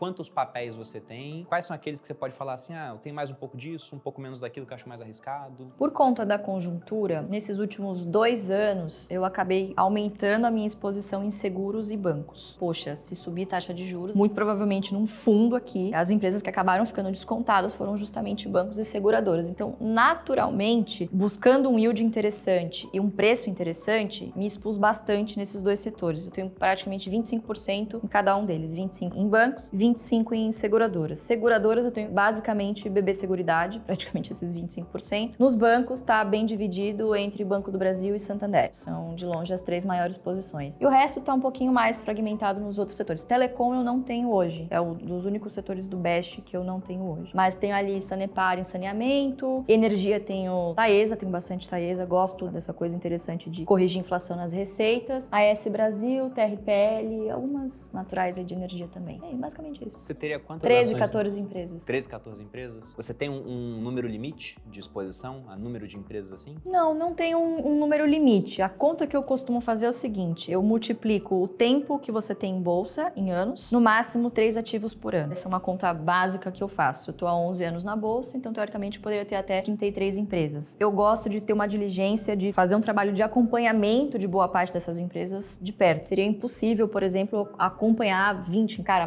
Quantos papéis você tem? Quais são aqueles que você pode falar assim, eu tenho mais um pouco disso, um pouco menos daquilo que eu acho mais arriscado? Por conta da conjuntura, nesses últimos 2 anos, eu acabei aumentando a minha exposição em seguros e bancos. Poxa, se subir taxa de juros, muito provavelmente num fundo aqui, as empresas que acabaram ficando descontadas foram justamente bancos e seguradoras. Então, naturalmente, buscando um yield interessante e um preço interessante, me expus bastante nesses 2 setores. Eu tenho praticamente 25% em cada um deles, 25% em bancos, 25% em seguradoras. Seguradoras eu tenho basicamente BB Seguridade, praticamente esses 25%. Nos bancos está bem dividido entre Banco do Brasil e Santander. São de longe as 3 maiores posições. E o resto está um pouquinho mais fragmentado nos outros setores. Telecom eu não tenho hoje. É um dos únicos setores do Best que eu não tenho hoje. Mas tenho ali Sanepar em saneamento, energia tenho Taesa, tenho bastante Taesa, gosto dessa coisa interessante de corrigir inflação nas receitas. AS Brasil, TRPL, algumas naturais aí de energia também. É basicamente isso. Você teria quantas 13, ações? 14 empresas. 13, 14 empresas? Você tem um número limite de exposição a número de empresas assim? Não tem um número limite. A conta que eu costumo fazer é o seguinte, eu multiplico o tempo que você tem em bolsa, em anos, no máximo 3 ativos por ano. Essa é uma conta básica que eu faço. Eu tô há 11 anos na bolsa, então teoricamente eu poderia ter até 33 empresas. Eu gosto de ter uma diligência, de fazer um trabalho de acompanhamento de boa parte dessas empresas de perto. Seria impossível, por exemplo, acompanhar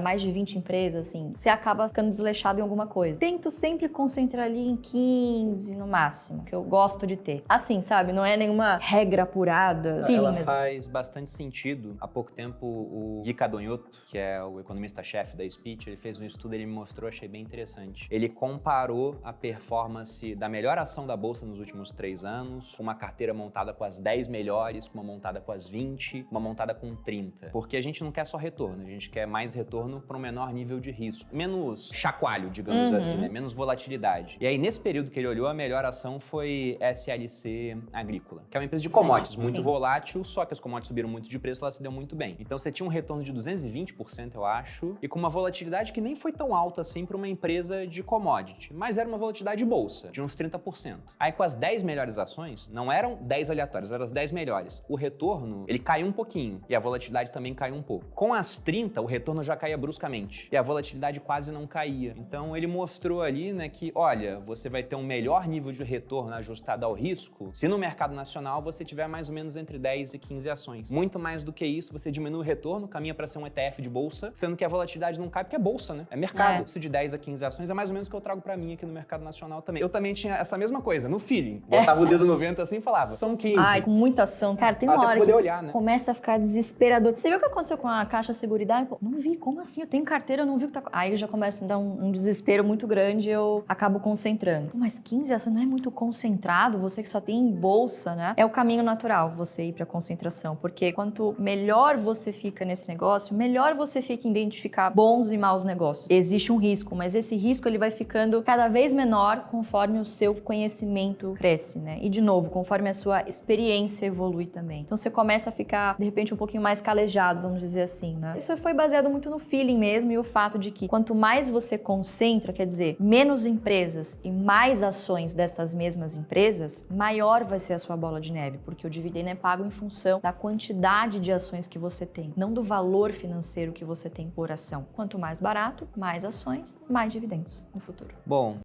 mais de 20 empresas, assim. Você acaba ficando desleixado em alguma coisa. Tento sempre concentrar ali em 15 no máximo, que eu gosto de ter. Assim, sabe? Não é nenhuma regra apurada. Ela faz bastante sentido. Há pouco tempo, o Gui Cadonhoto, que é o economista-chefe da Speech, ele fez um estudo, ele me mostrou, achei bem interessante. Ele comparou a performance da melhor ação da Bolsa nos últimos 3 anos, com uma carteira montada com as 10 melhores, com uma montada com as 20, uma montada com 30. Porque a gente não quer só retorno, a gente quer mais retorno para um menor nível de risco. Menos chacoalho, digamos assim, né? Menos volatilidade. E aí, nesse período que ele olhou, a melhor ação foi SLC Agrícola, que é uma empresa de commodities, muito volátil, só que as commodities subiram muito de preço, ela se deu muito bem. Então você tinha um retorno de 220%, eu acho, e com uma volatilidade que nem foi tão alta assim para uma empresa de commodity, mas era uma volatilidade de bolsa, de uns 30%. Aí com as 10 melhores ações, não eram 10 aleatórias, eram as 10 melhores. O retorno, ele caiu um pouquinho, e a volatilidade também caiu um pouco. Com as 30, o retorno já caía bruscamente, e a volatilidade quase não caía. Então ele mostrou ali, né, que, olha, você vai ter um melhor nível de retorno ajustado ao risco se no mercado nacional você tiver mais ou menos entre 10 e 15 ações. Muito mais do que isso, você diminui o retorno, caminha para ser um ETF de bolsa, sendo que a volatilidade não cai porque é bolsa, né? É mercado. Isso de 10 a 15 ações é mais ou menos o que eu trago para mim aqui no mercado nacional também. Eu também tinha essa mesma coisa, no feeling. Botava o dedo no vento assim e falava, são 15. Ai, com muita ação. Cara, tem uma hora poder que olhar, né? começa a ficar desesperador. Você viu o que aconteceu com a Caixa Seguridade? Pô, não vi, como assim? Eu tenho carteira, eu não vi o que tá... Aí já começa a me dar um desespero muito grande e eu acabo concentrando. Pô, mas 15 ações não é muito concentrado? Você que só tem em bolsa, né? É o caminho natural você ir pra concentração, porque quanto melhor você fica nesse negócio, melhor você fica em identificar bons e maus negócios. Existe um risco, mas esse risco ele vai ficando cada vez menor conforme o seu conhecimento cresce, né? E de novo, conforme a sua experiência evolui também. Então você começa a ficar, de repente, um pouquinho mais calejado, vamos dizer assim, né? Isso foi baseado muito no feeling mesmo e o fato de que quanto mais você concentra, quer dizer, menos empresas e mais ações dessas mesmas empresas, maior vai ser a sua bola de neve, porque o dividendo é pago em função da quantidade de ações que você tem, não do valor financeiro que você tem por ação. Quanto mais barato, mais ações, mais dividendos no futuro. Bom,